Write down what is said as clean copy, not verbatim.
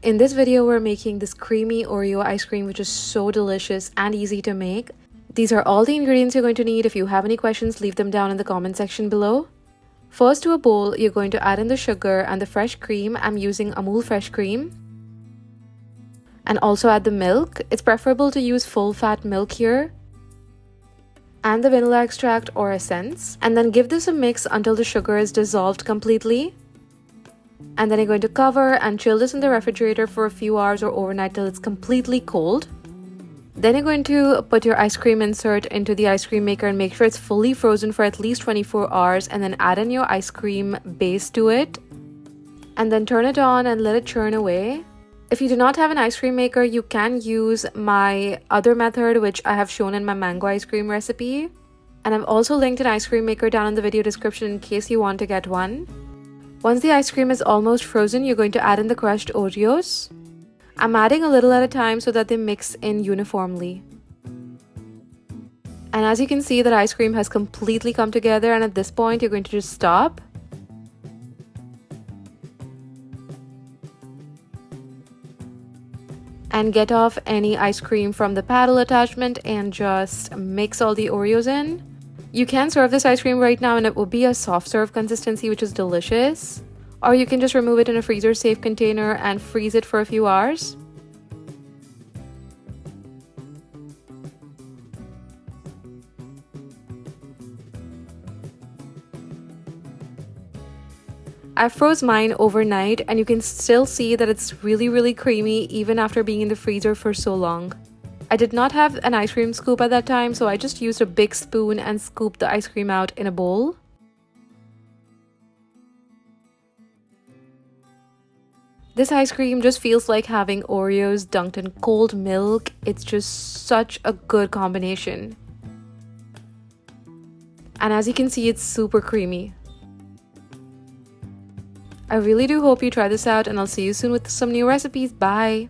In this video, we're making this creamy Oreo ice cream, which is so delicious and easy to make. These are all the ingredients you're going to need. If you have any questions, leave them down in the comment section below. First, to a bowl, you're going to add in the sugar and the fresh cream. I'm using Amul fresh cream. And also add the milk. It's preferable to use full fat milk here. And the vanilla extract or essence. And then give this a mix until the sugar is dissolved completely. And then you're going to cover and chill this in the refrigerator for a few hours or overnight till it's completely cold. Then you're going to put your ice cream insert into the ice cream maker and make sure it's fully frozen for at least 24 hours, and then add in your ice cream base to it. And then turn it on and let it churn away. If you do not have an ice cream maker, you can use my other method, which I have shown in my mango ice cream recipe. And I've also linked an ice cream maker down in the video description in case you want to get one. Once the ice cream is almost frozen, you're going to add in the crushed Oreos. I'm adding a little at a time so that they mix in uniformly. And as you can see, that ice cream has completely come together, and at this point, you're going to just stop. And get off any ice cream from the paddle attachment and just mix all the Oreos in. You can serve this ice cream right now and it will be a soft serve consistency, which is delicious. Or you can just remove it in a freezer safe container and freeze it for a few hours. I froze mine overnight and you can still see that it's really creamy even after being in the freezer for so long. I did not have an ice cream scoop at that time, so I just used a big spoon and scooped the ice cream out in a bowl. This ice cream just feels like having Oreos dunked in cold milk. It's just such a good combination. And as you can see, it's super creamy. I really do hope you try this out, and I'll see you soon with some new recipes. Bye!